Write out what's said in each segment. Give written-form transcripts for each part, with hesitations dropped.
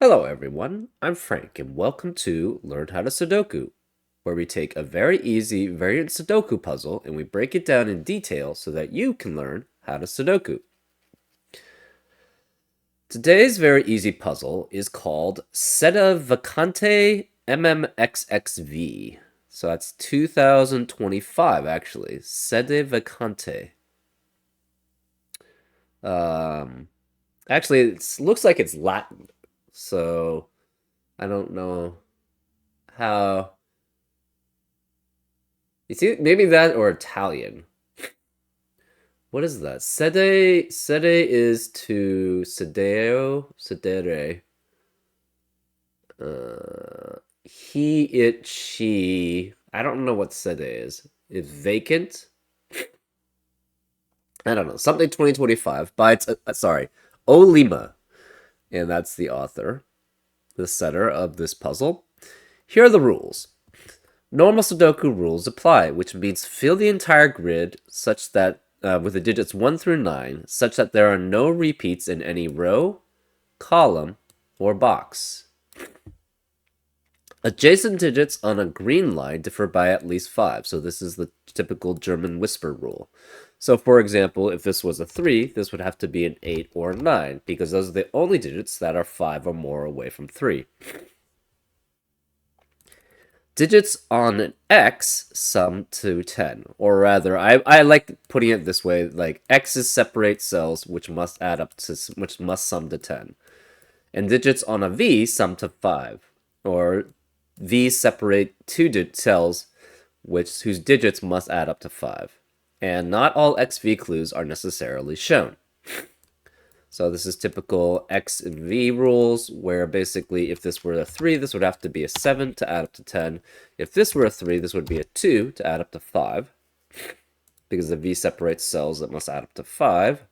Hello everyone, I'm Frank and welcome to Learn How to Sudoku, where we take a very easy variant Sudoku puzzle and we break it down in detail so that you can learn how to Sudoku. Today's very easy puzzle is called Sede Vacante MMXXV. So that's 2025 actually, Sede Vacante. Actually, it looks like it's Latin, so I don't know how. You see, maybe that or Italian. What is that? Sede is to sedere. He, it, she. I don't know what sede is. It's vacant. I don't know. Something 2025 by sorry, Olima. And that's the author, the setter of this puzzle. Here are the rules. Normal Sudoku rules apply, which means fill the entire grid such that with the digits 1 through 9, such that there are no repeats in any row, column, or box. Adjacent digits on a green line differ by at least 5, so this is the typical German whisper rule. So for example, if this was a 3, this would have to be an 8 or a 9, because those are the only digits that are 5 or more away from 3. Digits on an X sum to 10, or rather, I like putting it this way: like X's separate cells, which must sum to 10, and digits on a V sum to 5, or V's separate two cells, whose digits must add up to 5, and not all XV clues are necessarily shown. So this is typical X and V rules, where basically if this were a 3, this would have to be a 7 to add up to 10. If this were a 3, this would be a 2 to add up to 5, because the V separates cells that must add up to 5.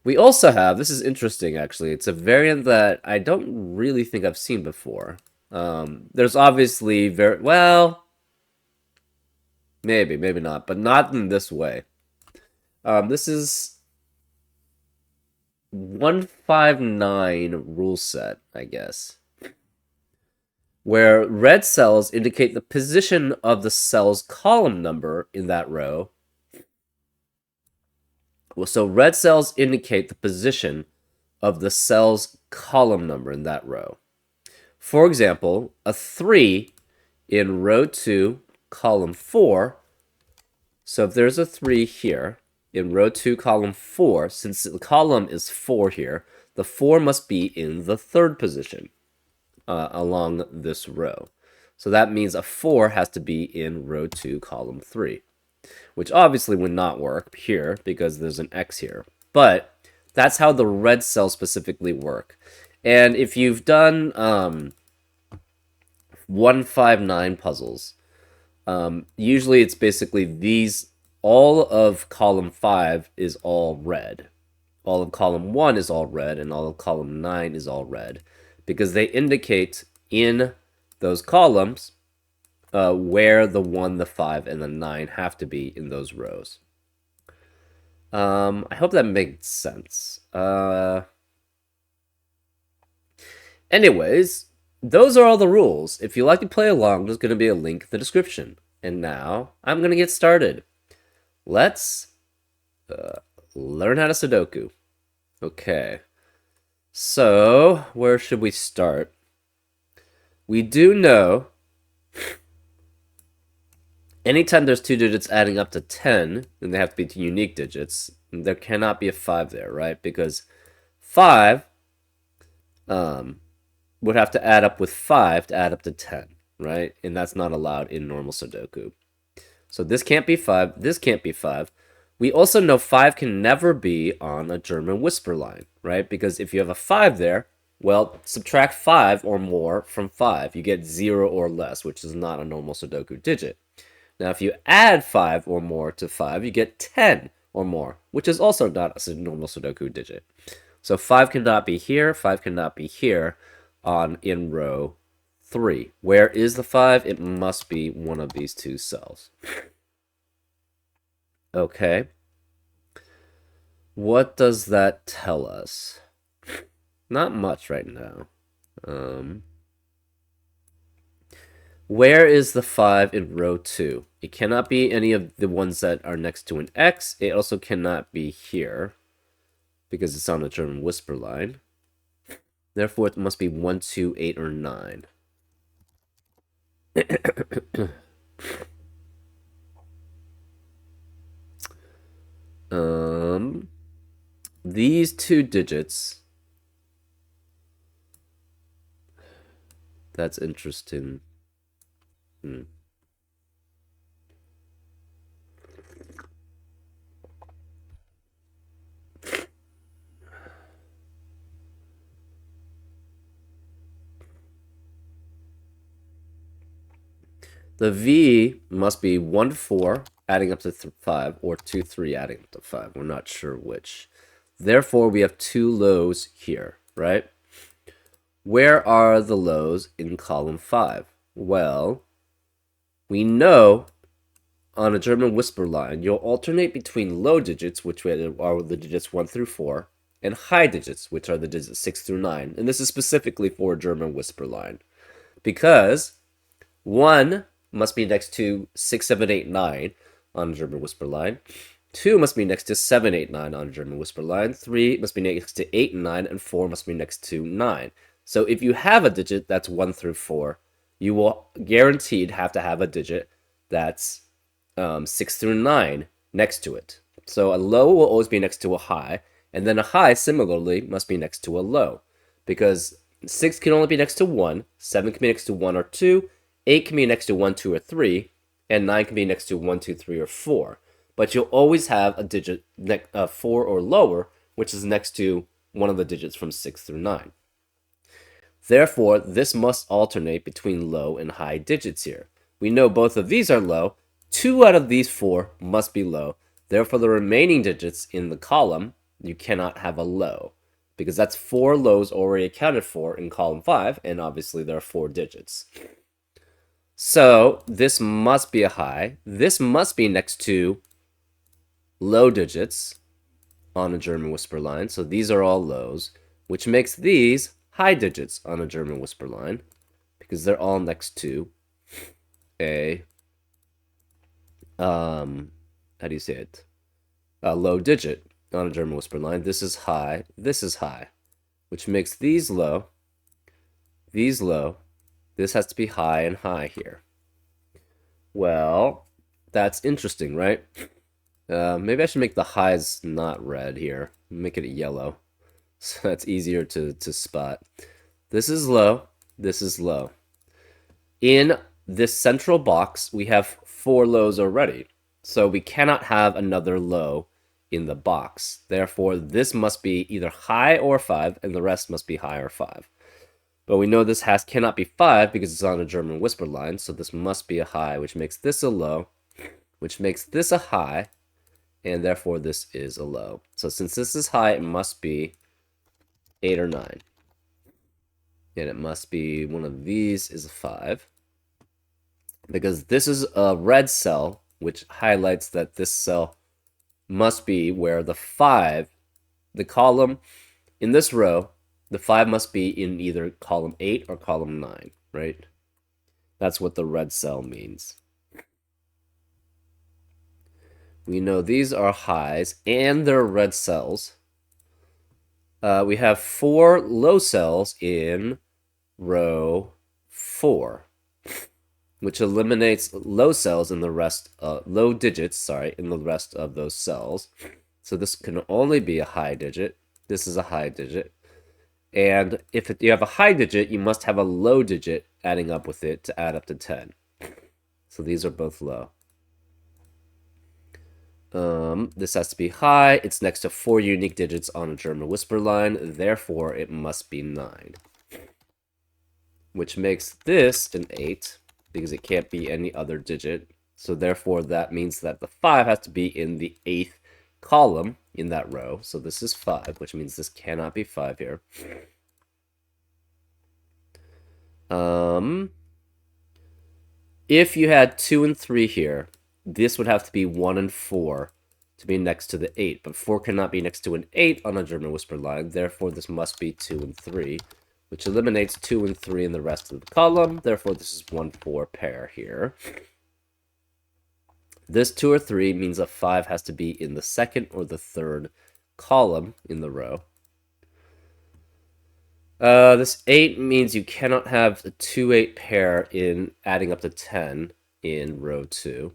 We also have, this is interesting actually, it's a variant that I don't really think I've seen before. There's obviously maybe not, but not in this way. This is 159 rule set, I guess, where red cells indicate the position of the cell's column number in that row. Well, so red cells indicate the position of the cell's column number in that row. For example, a 3 in row 2, column 4. So if there's a 3 here, in row 2, column 4, since the column is 4 here, the 4 must be in the third position along this row. So that means a 4 has to be in row 2, column 3, which obviously would not work here because there's an X here. But that's how the red cells specifically work. And if you've done 159 puzzles, usually it's basically these. All of column 5 is all red. All of column 1 is all red, and all of column 9 is all red, because they indicate in those columns where the 1, the 5, and the 9 have to be in those rows. I hope that makes sense. Anyways, those are all the rules. If you'd like to play along, there's going to be a link in the description. And now, I'm going to get started. Let's learn how to Sudoku. Okay. So, where should we start? We do know anytime there's two digits adding up to 10, then they have to be two unique digits. There cannot be a 5 there, right? Because 5 would have to add up with 5 to add up to 10, right? And that's not allowed in normal Sudoku. So this can't be 5, this can't be 5. We also know 5 can never be on a German whisper line, right? Because if you have a 5 there, well, subtract 5 or more from 5. You get 0 or less, which is not a normal Sudoku digit. Now, if you add 5 or more to 5, you get 10 or more, which is also not a normal Sudoku digit. So 5 cannot be here, 5 cannot be here in row 3. Where is the 5? It must be one of these two cells. Okay. What does that tell us? Not much right now. Where is the 5 in row 2? It cannot be any of the ones that are next to an X. It also cannot be here because it's on the German whisper line. Therefore, it must be 1, 2, 8, or 9. These two digits. That's interesting. The V must be 1, 4, adding up to 5, or 2, 3, adding up to 5. We're not sure which. Therefore, we have two lows here, right? Where are the lows in column 5? Well, we know on a German whisper line, you'll alternate between low digits, which are the digits 1 through 4, and high digits, which are the digits 6 through 9. And this is specifically for a German whisper line. Because 1 must be next to 6, 7, 8, 9 on a German whisper line. 2 must be next to 7, 8, 9 on a German whisper line. 3 must be next to 8 and 9, and 4 must be next to 9. So if you have a digit that's 1 through 4, you will guaranteed have to have a digit that's 6 through 9 next to it. So a low will always be next to a high, and then a high similarly must be next to a low, because 6 can only be next to 1, 7 can be next to 1 or 2, 8 can be next to 1, 2, or 3, and 9 can be next to 1, 2, 3, or 4. But you'll always have a digit 4 or lower, which is next to one of the digits from 6 through 9. Therefore, this must alternate between low and high digits here. We know both of these are low. 2 out of these 4 must be low. Therefore, the remaining digits in the column, you cannot have a low, because that's 4 lows already accounted for in column 5, and obviously there are 4 digits. So this must be a high. This must be next to low digits on a German whisper line. So these are all lows, which makes these high digits on a German whisper line, because they're all next to a how do you say it? A low digit on a German whisper line. This is high, which makes these low, these low. This has to be high and high here. Well, that's interesting, right? Maybe I should make the highs not red here. Make it yellow, so that's easier to spot. This is low, this is low. In this central box, we have 4 lows already, so we cannot have another low in the box. Therefore, this must be either high or 5, and the rest must be high or 5. But we know this cannot be 5 because it's on a German whisper line, so this must be a high, which makes this a low, which makes this a high, and therefore this is a low. So since this is high, it must be 8 or 9. And it must be one of these is a 5. Because this is a red cell, which highlights that this cell must be where the 5, the column in this row, the 5 must be in either column 8 or column 9, right? That's what the red cell means. We know these are highs and they're red cells. We have 4 low cells in row 4, which eliminates low cells in the rest, low digits, sorry, in the rest of those cells. So this can only be a high digit. This is a high digit. And if you have a high digit, you must have a low digit adding up with it to add up to 10. So these are both low. This has to be high. It's next to 4 unique digits on a German whisper line. Therefore, it must be 9. Which makes this an 8, because it can't be any other digit. So therefore, that means that the 5 has to be in the 8th column in that row. So this is 5, which means this cannot be 5 here. If you had 2 and 3 here, this would have to be 1 and 4 to be next to the 8, but 4 cannot be next to an 8 on a German whisper line, therefore this must be 2 and 3, which eliminates 2 and 3 in the rest of the column, therefore this is 1, 4 pair here. This 2 or 3 means a 5 has to be in the second or the third column in the row. This 8 means you cannot have a 2-8 pair in adding up to 10 in row 2.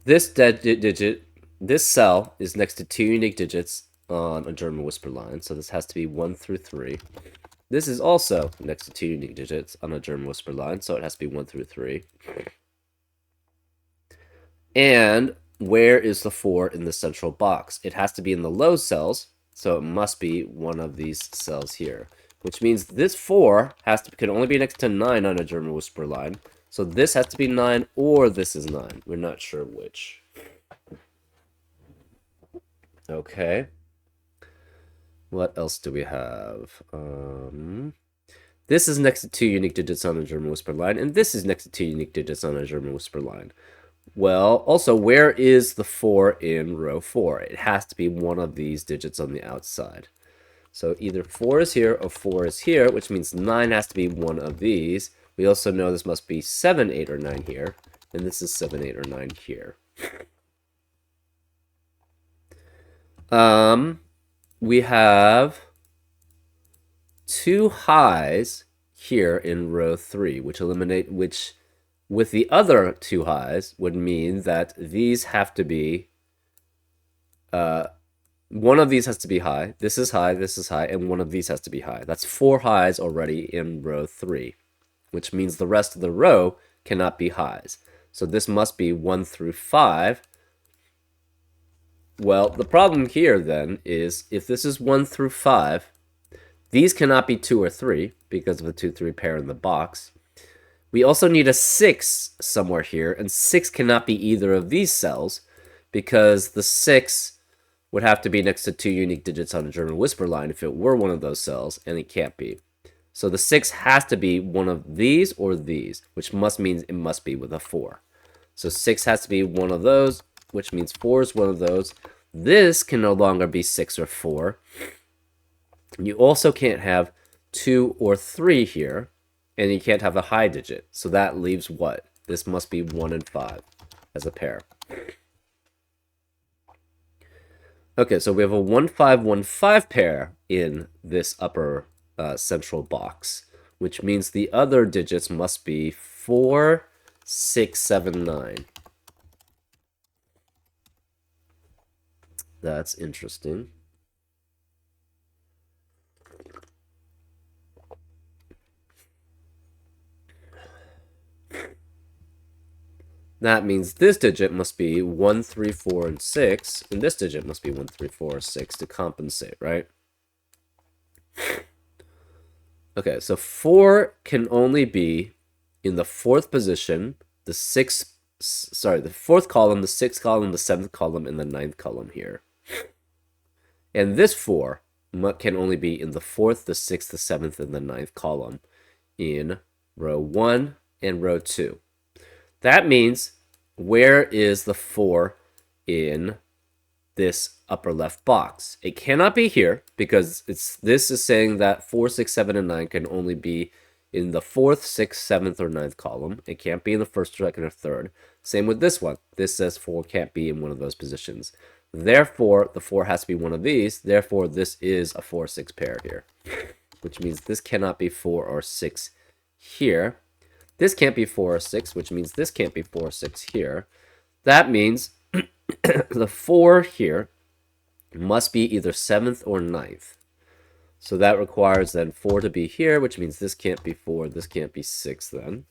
This cell is next to 2 unique digits on a German whisper line, so this has to be 1 through 3. This is also next to 2 unique digits on a German whisper line, so it has to be 1 through 3. And where is the 4 in the central box? It has to be in the low cells, so it must be one of these cells here, which means this 4 can only be next to 9 on a German whisper line. So this has to be 9 or this is 9. We're not sure which. Okay. What else do we have? This is next to 2 unique digits on a German whisper line, and this is next to 2 unique digits on a German whisper line. Well, also, where is the 4 in row 4? It has to be one of these digits on the outside. So either 4 is here or 4 is here, which means 9 has to be one of these. We also know this must be 7, 8, or 9 here, and this is 7, 8, or 9 here. We have 2 highs here in row 3, which with the other 2 highs would mean that these have to be, one of these has to be high, this is high, and one of these has to be high. That's 4 highs already in row 3, which means the rest of the row cannot be highs. So this must be 1 through 5. Well, the problem here then is if this is 1 through 5, these cannot be 2 or 3 because of the 2, 3 pair in the box. We also need a 6 somewhere here, and 6 cannot be either of these cells because the 6 would have to be next to 2 unique digits on a German whisper line if it were one of those cells, and it can't be. So the 6 has to be one of these or these, which means it must be with a 4. So 6 has to be one of those, which means 4 is one of those. This can no longer be 6 or 4. You also can't have 2 or 3 here, and you can't have a high digit. So that leaves what? This must be 1 and 5 as a pair. Okay, so we have a 1, 5, 1, 5 pair in this upper central box, which means the other digits must be 4, 6, 7, 9. That's interesting. That means this digit must be 1, 3, 4, and 6, and this digit must be 1, 3, 4, 6 to compensate, right? Okay, so 4 can only be in the 4th position, the 4th column, the 6th column, the 7th column, and the 9th column here. And this 4 can only be in the 4th, the 6th, the 7th, and the 9th column in row 1 and row 2. That means, where is the 4 in this upper left box? It cannot be here because this is saying that 4, 6, 7, and 9 can only be in the 4th, 6th, 7th, or 9th column. It can't be in the 1st, 2nd, or 3rd. Same with this one. This says 4 can't be in one of those positions. Therefore, the 4 has to be one of these. Therefore, this is a 4, 6 pair here, which means this cannot be 4 or 6 here. This can't be 4 or 6, which means this can't be 4 or 6 here. That means the 4 here must be either 7th or 9th. So that requires then 4 to be here, which means this can't be 4, this can't be 6 then.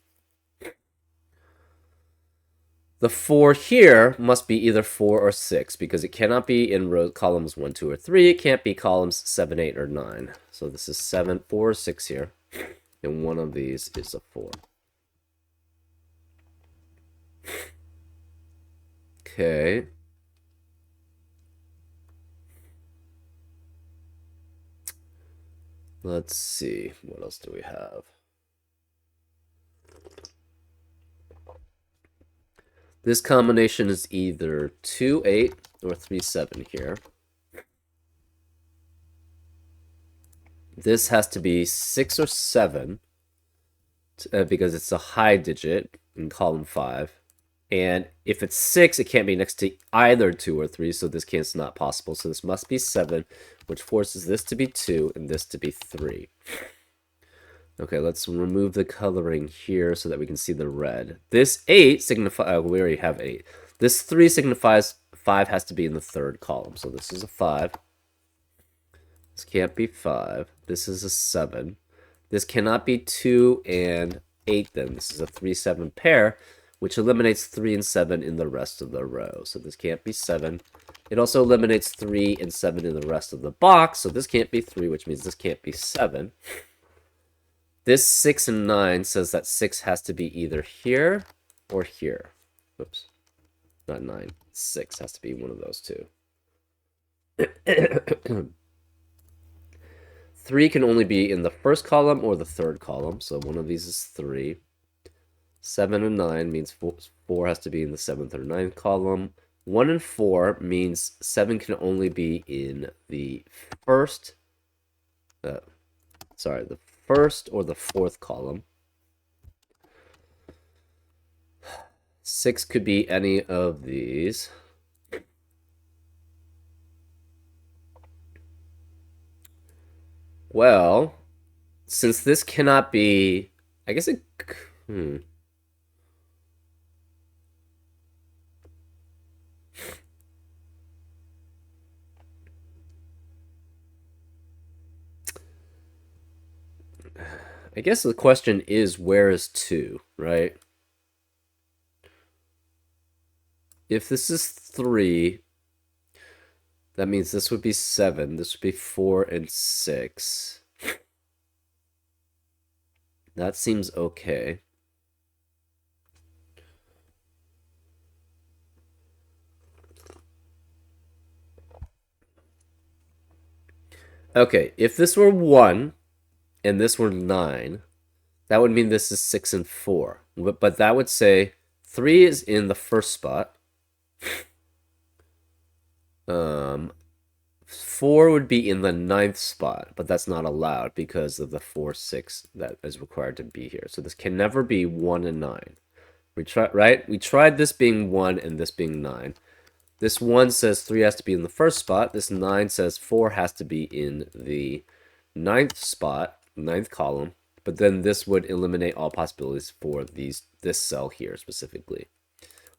The 4 here must be either 4 or 6 because it cannot be in columns 1, 2, or 3. It can't be columns 7, 8, or 9. So this is 4 or 6 here, and one of these is a 4. Okay. Let's see, what else do we have? This combination is either 2, 8 or 3, 7 here. This has to be 6 or 7 because it's a high digit in column 5. And if it's 6, it can't be next to either 2 or 3, so this can't not possible. So this must be 7, which forces this to be 2 and this to be 3. Okay, let's remove the coloring here so that we can see the red. This 8 signifies, we already have 8. This 3 signifies 5 has to be in the third column. So this is a 5. This can't be 5. This is a 7. This cannot be 2 and 8 then. This is a 3, 7 pair, which eliminates 3 and 7 in the rest of the row. So this can't be 7. It also eliminates 3 and 7 in the rest of the box. So this can't be 3, which means this can't be 7. This 6 and 9 says that 6 has to be either here or here. Oops. Not 9. 6 has to be one of those two. 3 can only be in the first column or the third column. So one of these is 3. 7 and 9 means 4 has to be in the 7th or 9th column. 1 and 4 means 7 can only be in the first... the first or the fourth column. 6 could be any of these. Well, since this cannot be... I guess it... I guess the question is, where is 2, right? If this is 3, that means this would be 7. This would be 4 and 6. That seems okay. Okay, if this were 1 and this were 9, that would mean this is 6 and 4. But that would say 3 is in the first spot. 4 would be in the 9th spot, but that's not allowed because of the 4, 6 that is required to be here. So this can never be 1 and 9. We tried this being 1 and this being 9. This 1 says 3 has to be in the first spot. This 9 says 4 has to be in the 9th spot, 9th column. But then this would eliminate all possibilities for this cell here specifically.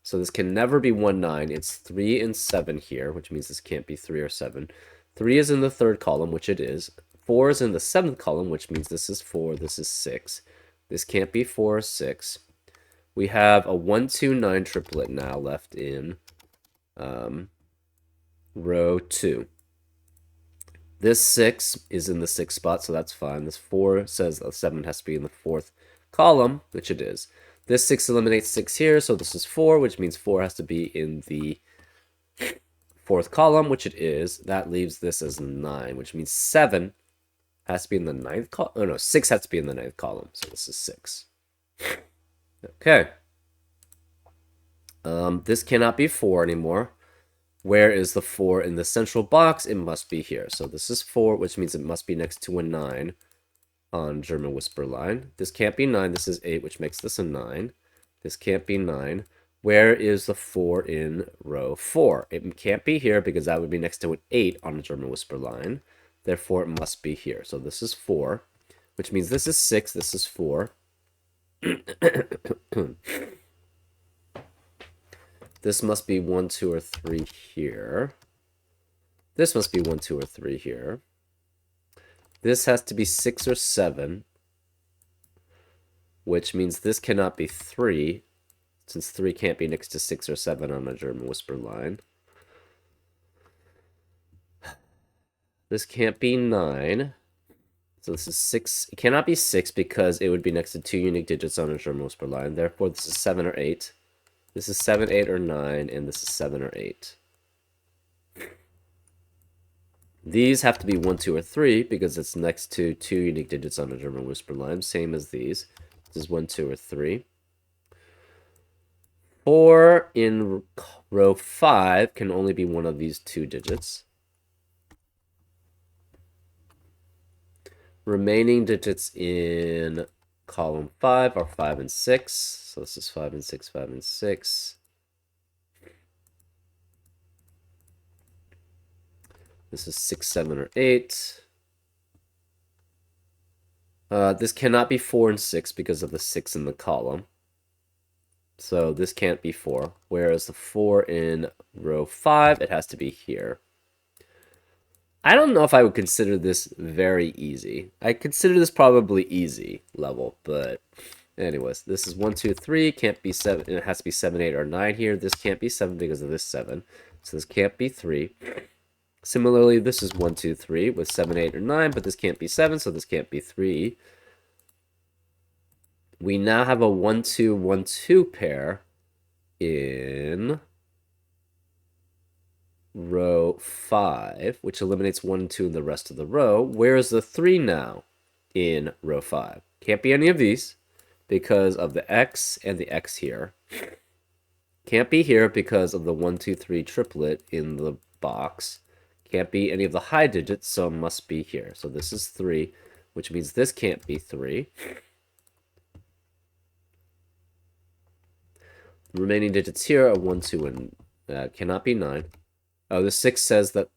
So this can never be 1, 9. It's 3 and 7 here, which means this can't be 3 or 7. 3 is in the third column, which it is. 4 is in the 7th column, which means this is 4, this is 6. This can't be 4 or 6. We have a 1, 2, 9 triplet now left in row 2. This 6 is in the 6th spot, so that's fine. This 4 says 7 has to be in the 4th column, which it is. This 6 eliminates 6 here, so this is 4, which means 4 has to be in the 4th column, which it is. That leaves this as 9, which means 7 has to be in the 9th column. Oh, no, 6 has to be in the 9th column, so this is 6. Okay. This cannot be 4 anymore. Where is the 4 in the central box? It must be here. So this is 4, which means it must be next to a 9 on German whisper line. This can't be 9. This is 8, which makes this a 9. This can't be 9. Where is the 4 in row 4? It can't be here because that would be next to an 8 on a German whisper line. Therefore, it must be here. So this is 4, which means this is 6. This is 4. This must be 1, 2, or 3 here. This must be 1, 2, or 3 here. This has to be 6 or 7, which means this cannot be 3, since 3 can't be next to 6 or 7 on my German whisper line. This can't be 9. So this is 6. It cannot be 6 because it would be next to 2 unique digits on a German whisper line. Therefore, this is 7 or 8. This is 7, 8, or 9, and this is 7 or 8. These have to be 1, 2, or 3 because it's next to 2 unique digits on a German whisper line, same as these. This is 1, 2, or 3. 4 in row 5 can only be one of these 2 digits. Remaining digits in column 5 are 5 and 6. So this is 5 and 6, 5 and 6. This is 6, 7, or 8. This cannot be 4 and 6 because of the 6 in the column. So this can't be 4. Whereas the 4 in row 5, it has to be here. I don't know if I would consider this very easy. I consider this probably easy level, but anyways, this is 1, 2, 3. Can't be 7. It has to be 7, 8, or 9 here. This can't be 7 because of this 7. So this can't be 3. Similarly, this is 1, 2, 3 with 7, 8, or 9, but this can't be 7, so this can't be 3. We now have a 1, 2, 1, 2 pair in row 5, which eliminates 1 and 2 in the rest of the row. Where is the 3 now in row 5? Can't be any of these because of the X and the X here. Can't be here because of the 1, 2, 3 triplet in the box. Can't be any of the high digits, so it must be here. So this is 3, which means this can't be 3. The remaining digits here are 1, 2, and cannot be 9. Oh, the 6 says that...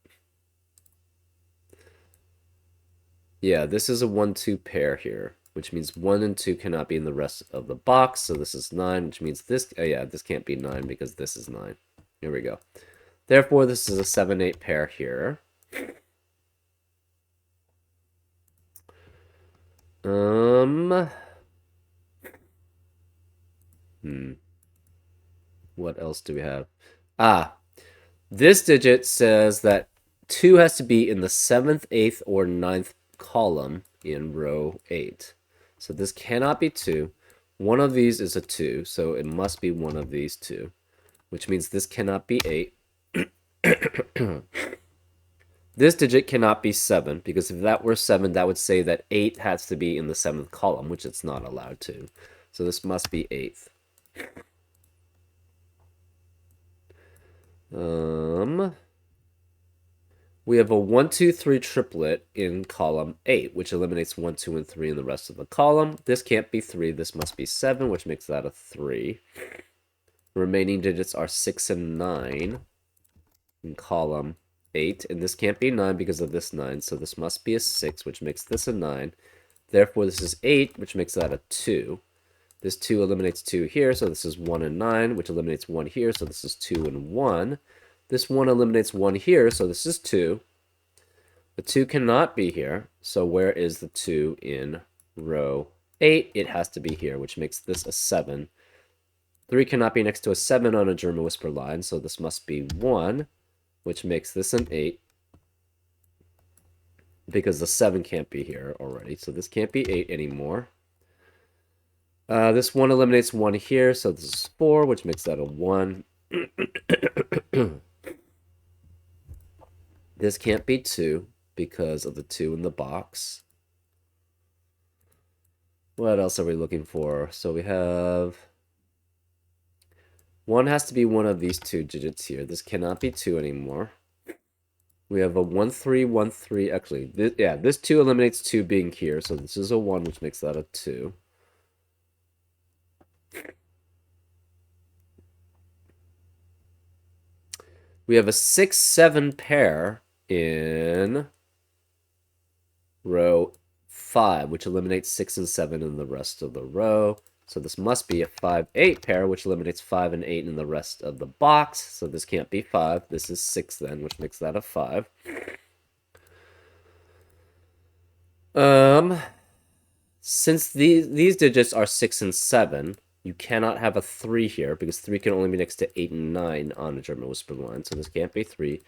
Yeah, this is a 1, 2 pair here, which means 1 and 2 cannot be in the rest of the box. So this is 9, which means this... Oh, yeah, this can't be 9 because this is 9. Here we go. Therefore, this is a 7, 8 pair here. What else do we have? This digit says that 2 has to be in the 7th, 8th, or 9th column in row 8. So this cannot be 2. One of these is a 2, so it must be one of these 2, which means this cannot be 8. This digit cannot be 7, because if that were 7, that would say that 8 has to be in the 7th column, which it's not allowed to. So this must be 8th. We have a 1, 2, 3 triplet in column 8, which eliminates 1, 2, and 3 in the rest of the column. This can't be 3. This must be 7, which makes that a 3. Remaining digits are 6 and 9 in column 8, and this can't be 9 because of this 9, so this must be a 6, which makes this a 9. Therefore, this is 8, which makes that a 2. This 2 eliminates 2 here, so this is 1 and 9, which eliminates 1 here, so this is 2 and 1. This 1 eliminates 1 here, so this is 2. The 2 cannot be here, so where is the 2 in row 8? It has to be here, which makes this a 7. 3 cannot be next to a 7 on a German whisper line, so this must be 1, which makes this an 8. Because the 7 can't be here already, so this can't be 8 anymore. This 1 eliminates 1 here, so this is 4, which makes that a 1. This can't be 2 because of the 2 in the box. What else are we looking for? So we have... 1 has to be one of these 2 digits here. This cannot be 2 anymore. We have a 1, 3, 1, 3. Actually, this 2 eliminates 2 being here, so this is a 1, which makes that a 2. We have a 6, 7 pair in row 5, which eliminates 6 and 7 in the rest of the row. So this must be a 5, 8 pair, which eliminates 5 and 8 in the rest of the box. So this can't be 5. This is 6 then, which makes that a 5. Since these digits are 6 and 7, you cannot have a 3 here, because 3 can only be next to 8 and 9 on a German whisper line, so this can't be 3.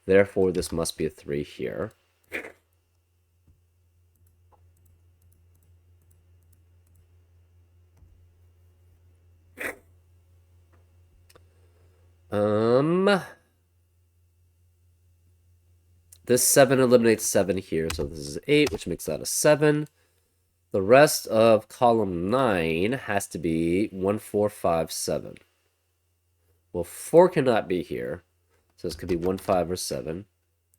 Therefore, this must be a 3 here. This 7 eliminates 7 here, so this is 8, which makes that a 7. The rest of column 9 has to be 1, 4, 5, 7. Well, 4 cannot be here, so this could be 1, 5, or 7.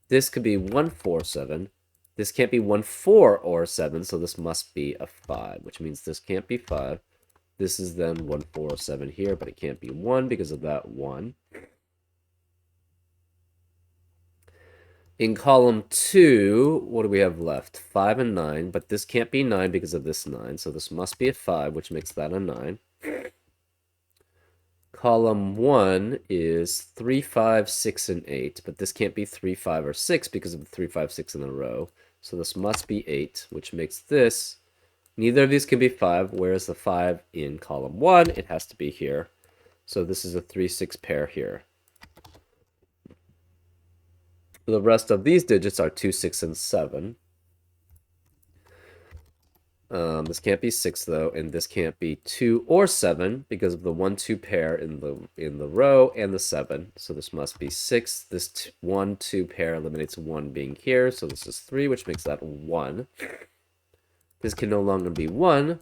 This could be 1, 4, 7. This can't be 1, 4, or 7, so this must be a 5, which means this can't be 5. This is then 1, 4, or 7 here, but it can't be 1 because of that 1. In column 2, what do we have left? 5 and 9, but this can't be 9 because of this 9, so this must be a 5, which makes that a 9. Column 1 is 3, 5, 6, and 8, but this can't be 3, 5, or 6 because of the 3, 5, 6 in a row, so this must be 8, which makes this, neither of these can be 5, whereas the 5 in column 1, it has to be here. So this is a 3, 6 pair here. The rest of these digits are 2, 6, and 7. This can't be 6 though, and this can't be 2 or 7 because of the 1, 2 pair in the row and the 7. So this must be 6. This 1, 2 pair eliminates 1 being here, so this is 3, which makes that 1. This can no longer be 1.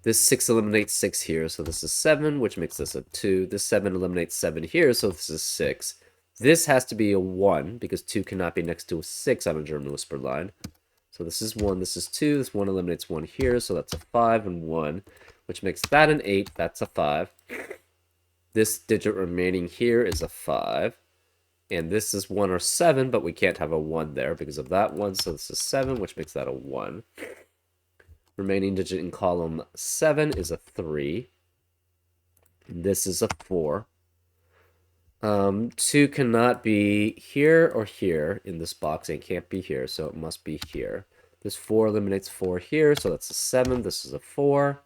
This 6 eliminates 6 here, so this is 7, which makes this a 2. This 7 eliminates 7 here, so this is 6. This has to be a 1, because 2 cannot be next to a 6 on a German whisper line. So this is 1, this is 2, this 1 eliminates 1 here, so that's a 5 and 1, which makes that an 8, that's a 5. This digit remaining here is a 5. And this is 1 or 7, but we can't have a 1 there because of that 1, so this is 7, which makes that a 1. Remaining digit in column 7 is a 3. This is a 4. 2 cannot be here or here in this box. It can't be here, so it must be here. This 4 eliminates 4 here, so that's a 7. This is a 4.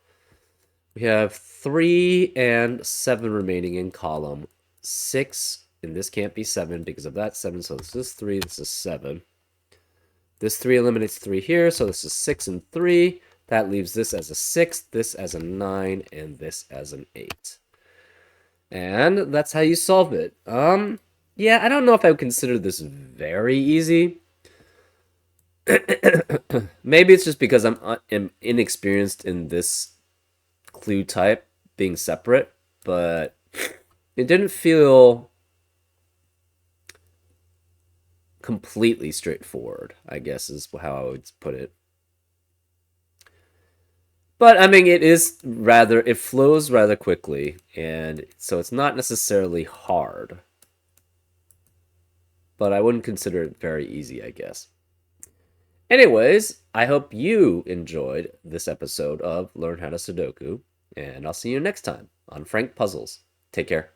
We have 3 and 7 remaining in column 6. And this can't be 7 because of that 7, so this is 3, this is 7. This 3 eliminates 3 here, so this is 6 and 3. That leaves this as a 6, this as a 9, and this as an 8. And that's how you solve it. Yeah, I don't know if I would consider this very easy. Maybe it's just because I'm inexperienced in this clue type being separate, but it didn't feel completely straightforward, I guess is how I would put it. But, I mean, it flows rather quickly, and so it's not necessarily hard. But I wouldn't consider it very easy, I guess. Anyways, I hope you enjoyed this episode of Learn How to Sudoku, and I'll see you next time on Frank Puzzles. Take care.